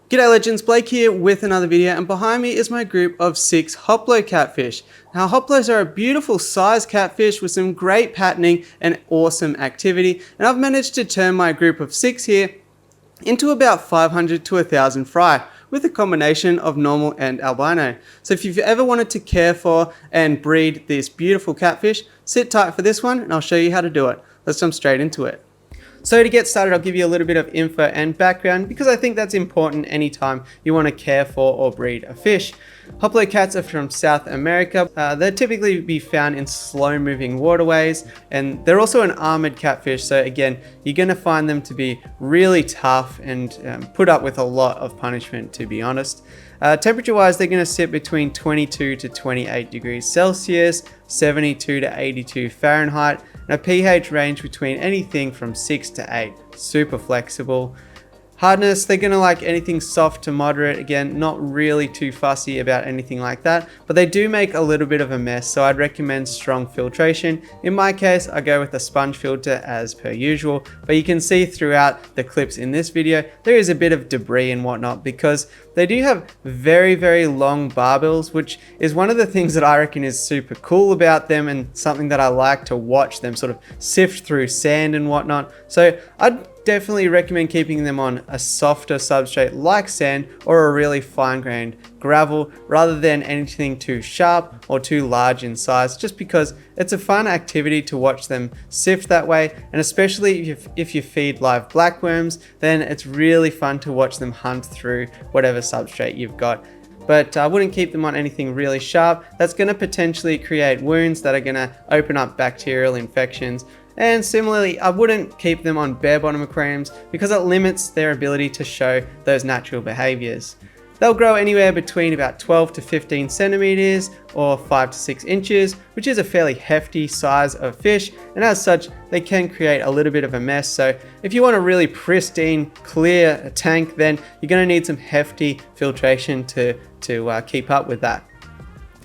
G'day legends, Blake here with another video, and behind me is my group of 6 Hoplo catfish. Now Hoplos are a beautiful sized catfish with some great patterning and awesome activity, and I've managed to turn my group of 6 here into about 500 to 1000 fry with a combination of normal and albino. So if you've ever wanted to care for and breed this beautiful catfish, sit tight for this one and I'll show you how to do it. Let's jump straight into it. So to get started, I'll give you a little bit of info and background because I think that's important anytime you want to care for or breed a fish. Hoplo cats are from South America. They typically be found in slow moving waterways, and they're also an armored catfish. So again, you're going to find them to be really tough and put up with a lot of punishment, to be honest. Temperature wise, they're going to sit between 22 to 28 degrees Celsius, 72 to 82 Fahrenheit, and a pH range between anything from 6 to 8. Super flexible. Hardness, they're going to like anything soft to moderate. Again, not really too fussy about anything like that, but they do make a little bit of a mess, so I'd recommend strong filtration. In my case, I go with a sponge filter as per usual, but you can see throughout the clips in this video, there is a bit of debris and whatnot because they do have very, very long barbels, which is one of the things that I reckon is super cool about them and something that I like to watch them sort of sift through sand and whatnot. So I'd definitely recommend keeping them on a softer substrate like sand or a really fine-grained gravel rather than anything too sharp or too large in size, just because it's a fun activity to watch them sift that way, and especially if you feed live blackworms, then it's really fun to watch them hunt through whatever substrate you've got. But I wouldn't keep them on anything really sharp. That's going to potentially create wounds that are going to open up bacterial infections. And similarly, I wouldn't keep them on bare bottom aquariums because it limits their ability to show those natural behaviors. They'll grow anywhere between about 12 to 15 centimeters or 5 to 6 inches, which is a fairly hefty size of fish, and as such, they can create a little bit of a mess. So if you want a really pristine, clear tank, then you're going to need some hefty filtration to keep up with that.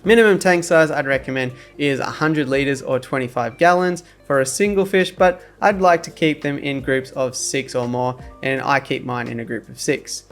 Minimum tank size I'd recommend is 100 liters or 25 gallons for a single fish, but I'd like to keep them in groups of 6 or more, and I keep mine in a group of 6.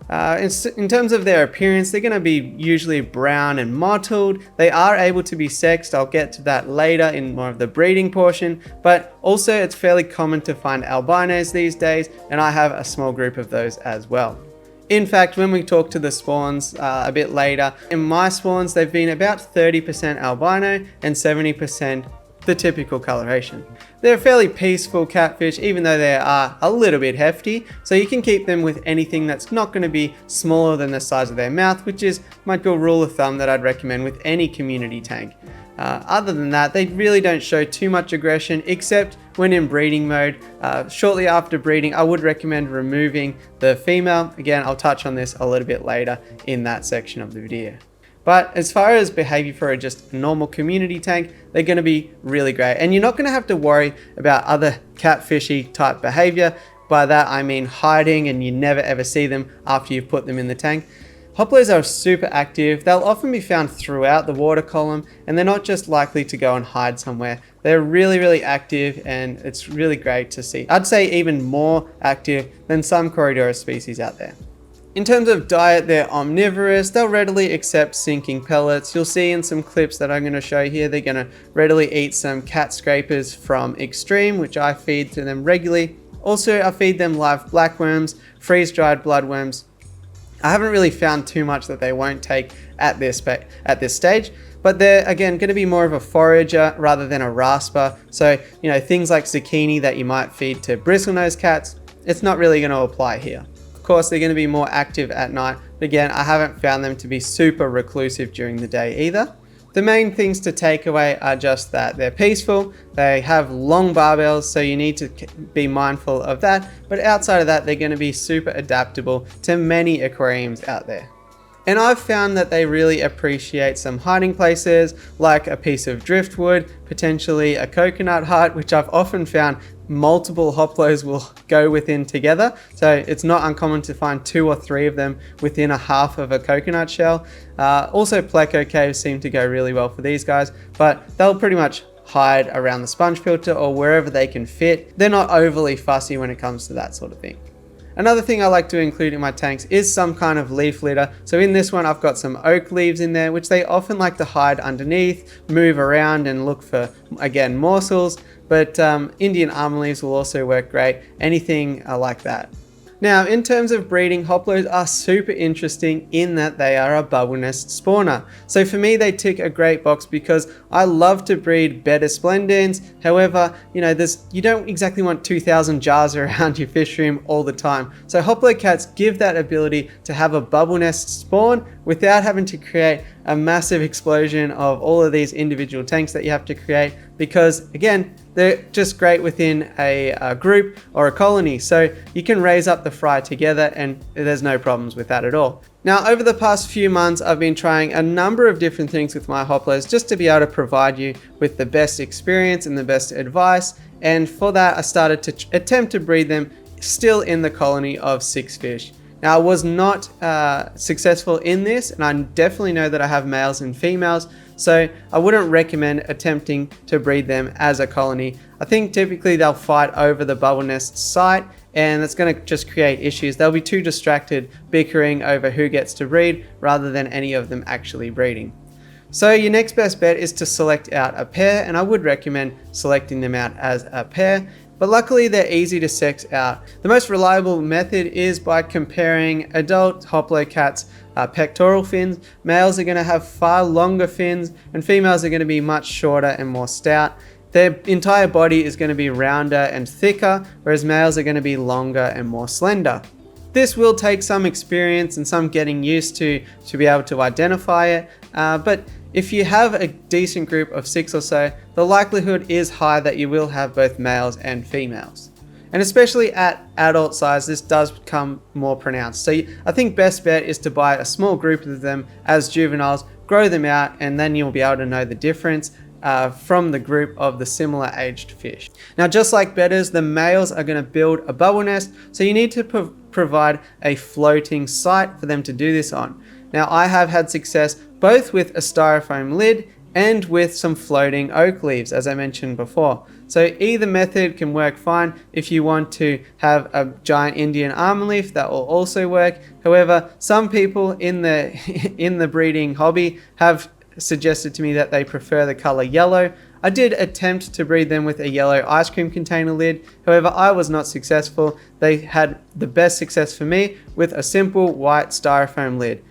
In terms of their appearance, they're going to be usually brown and mottled. They are able to be sexed. I'll get to that later in more of the breeding portion, but also it's fairly common to find albinos these days, and I have a small group of those as well. In fact, when we talk to the spawns a bit later, in my spawns, they've been about 30% albino and 70% the typical coloration. They're a fairly peaceful catfish, even though they are a little bit hefty, so you can keep them with anything that's not going to be smaller than the size of their mouth, which is my good rule of thumb that I'd recommend with any community tank. Other than that, they really don't show too much aggression except when in breeding mode. Shortly after breeding, I would recommend removing the female. Again, I'll touch on this a little bit later in that section of the video. But as far as behavior for just a normal community tank, they're going to be really great. And you're not going to have to worry about other catfishy type behavior. By that, I mean hiding and you never ever see them after you've put them in the tank. Hoplos are super active. They'll often be found throughout the water column, and they're not just likely to go and hide somewhere. They're really, really active, and it's really great to see. I'd say even more active than some Corydoras species out there. In terms of diet, they're omnivorous. They'll readily accept sinking pellets. You'll see in some clips that I'm going to show here, they're going to readily eat some cat scrapers from Extreme, which I feed to them regularly. Also, I feed them live blackworms, freeze-dried bloodworms. I haven't really found too much that they won't take at this stage, but they're again going to be more of a forager rather than a rasper. So, things like zucchini that you might feed to bristlenose cats, it's not really going to apply here. Of course, they're going to be more active at night, but again, I haven't found them to be super reclusive during the day either. The main things to take away are just that they're peaceful, they have long barbels, so you need to be mindful of that, but outside of that, they're going to be super adaptable to many aquariums out there. And I've found that they really appreciate some hiding places like a piece of driftwood, potentially a coconut hut, which I've often found multiple Hoplos will go within together. So it's not uncommon to find 2 or 3 of them within a half of a coconut shell. Also pleco caves seem to go really well for these guys, but they'll pretty much hide around the sponge filter or wherever they can fit. They're not overly fussy when it comes to that sort of thing. Another thing I like to include in my tanks is some kind of leaf litter. So in this one, I've got some oak leaves in there, which they often like to hide underneath, move around and look for, again, morsels. But Indian almond leaves will also work great, anything like that. Now, in terms of breeding, Hoplos are super interesting in that they are a bubble nest spawner. So for me, they tick a great box because I love to breed betta splendens. However, you don't exactly want 2,000 jars around your fish room all the time. So Hoplo cats give that ability to have a bubble nest spawn without having to create a massive explosion of all of these individual tanks that you have to create, because again, they're just great within a group or a colony. So you can raise up the fry together and there's no problems with that at all. Now, over the past few months, I've been trying a number of different things with my Hoplos just to be able to provide you with the best experience and the best advice. And for that, I started to attempt to breed them still in the colony of 6 fish. Now, I was not successful in this, and I definitely know that I have males and females, so I wouldn't recommend attempting to breed them as a colony. I think typically they'll fight over the bubble nest site, and that's going to just create issues. They'll be too distracted bickering over who gets to breed rather than any of them actually breeding. So your next best bet is to select out a pair, and I would recommend selecting them out as a pair. But luckily they're easy to sex out. The most reliable method is by comparing adult Hoplo cats' pectoral fins. Males are going to have far longer fins and females are going to be much shorter and more stout. Their entire body is going to be rounder and thicker, whereas males are going to be longer and more slender. This will take some experience and some getting used to be able to identify it, but if you have a decent group of 6 or so, the likelihood is high that you will have both males and females. And especially at adult size, this does become more pronounced. So I think best bet is to buy a small group of them as juveniles, grow them out, and then you'll be able to know the difference from the group of the similar aged fish. Now, just like bettas, the males are going to build a bubble nest, so you need to provide a floating site for them to do this on. Now, I have had success both with a styrofoam lid and with some floating oak leaves, as I mentioned before. So either method can work fine. If you want to have a giant Indian almond leaf, that will also work. However, some people in the breeding hobby have suggested to me that they prefer the color yellow. I did attempt to breed them with a yellow ice cream container lid. However, I was not successful. They had the best success for me with a simple white styrofoam lid.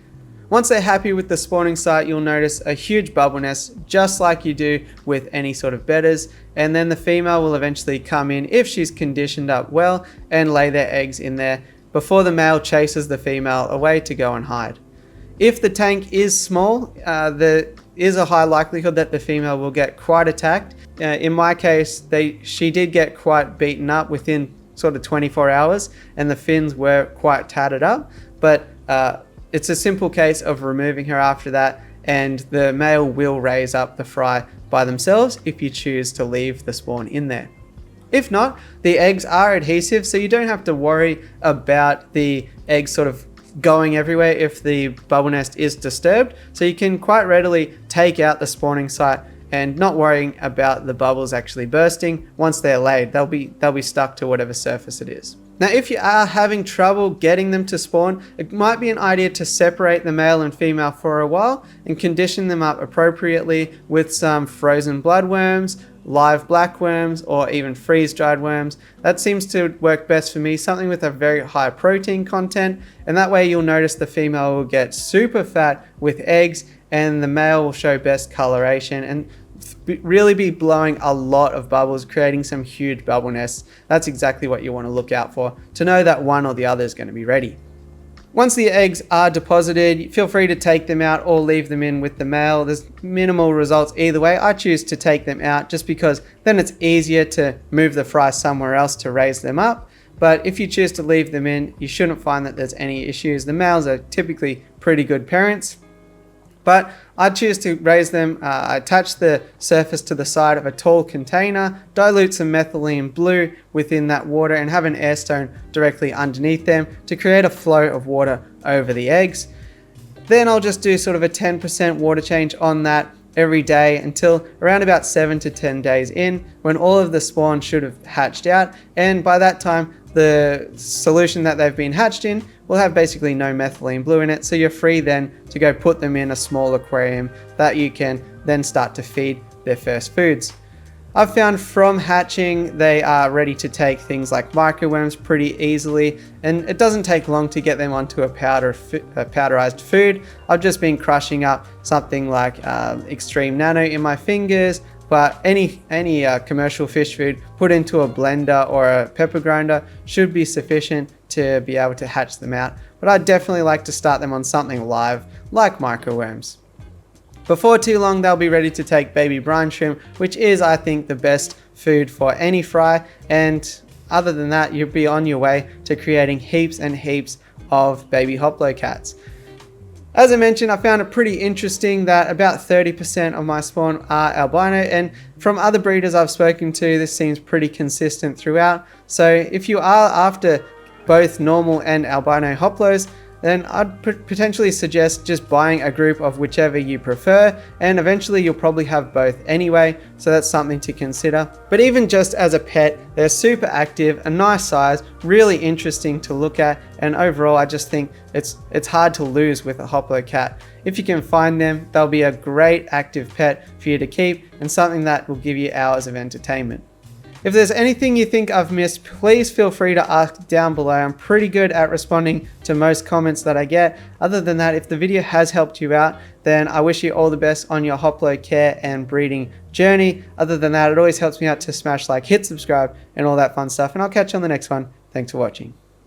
Once they're happy with the spawning site, you'll notice a huge bubble nest, just like you do with any sort of bettas, and then the female will eventually come in if she's conditioned up well and lay their eggs in there before the male chases the female away to go and hide. If the tank is small, there is a high likelihood that the female will get quite attacked. In my case, she did get quite beaten up within sort of 24 hours, and the fins were quite tattered up, but it's a simple case of removing her after that, and the male will raise up the fry by themselves if you choose to leave the spawn in there. If not, the eggs are adhesive, so you don't have to worry about the eggs sort of going everywhere if the bubble nest is disturbed. So you can quite readily take out the spawning site and not worrying about the bubbles actually bursting. Once they're laid, they'll be stuck to whatever surface it is. Now, if you are having trouble getting them to spawn, it might be an idea to separate the male and female for a while and condition them up appropriately with some frozen bloodworms, live blackworms, or even freeze-dried worms. That seems to work best for me, something with a very high protein content, and that way you'll notice the female will get super fat with eggs and the male will show best coloration and really be blowing a lot of bubbles, creating some huge bubble nests. That's exactly what you want to look out for to know that one or the other is going to be ready. Once the eggs are deposited, feel free to take them out or leave them in with the male. There's minimal results either way. I choose to take them out just because then it's easier to move the fry somewhere else to raise them up. But if you choose to leave them in, you shouldn't find that there's any issues. The males are typically pretty good parents. But I choose to raise them. I attach the surface to the side of a tall container, dilute some methylene blue within that water, and have an air stone directly underneath them to create a flow of water over the eggs. Then I'll just do sort of a 10% water change on that every day until around about 7 to 10 days in, when all of the spawn should have hatched out, and by that time the solution that they've been hatched in will have basically no methylene blue in it, so you're free then to go put them in a small aquarium that you can then start to feed their first foods. I've found from hatching they are ready to take things like microworms pretty easily, and it doesn't take long to get them onto a powderized food. I've just been crushing up something like Extreme Nano in my fingers, but any commercial fish food put into a blender or a pepper grinder should be sufficient to be able to hatch them out. But I definitely like to start them on something live like microworms. Before too long, they'll be ready to take baby brine shrimp, which is, I think, the best food for any fry. And other than that, you'll be on your way to creating heaps and heaps of baby hoplo cats. As I mentioned, I found it pretty interesting that about 30% of my spawn are albino, and from other breeders I've spoken to, this seems pretty consistent throughout. So if you are after both normal and albino hoplos, then I'd potentially suggest just buying a group of whichever you prefer, and eventually you'll probably have both anyway, so that's something to consider. But even just as a pet, they're super active, a nice size, really interesting to look at, and overall I just think it's hard to lose with a hoplo cat. If you can find them, they'll be a great active pet for you to keep, and something that will give you hours of entertainment. If there's anything you think I've missed, please feel free to ask down below. I'm pretty good at responding to most comments that I get. Other than that, if the video has helped you out, then I wish you all the best on your hoplo care and breeding journey. Other than that, it always helps me out to smash like, hit subscribe, and all that fun stuff. And I'll catch you on the next one. Thanks for watching.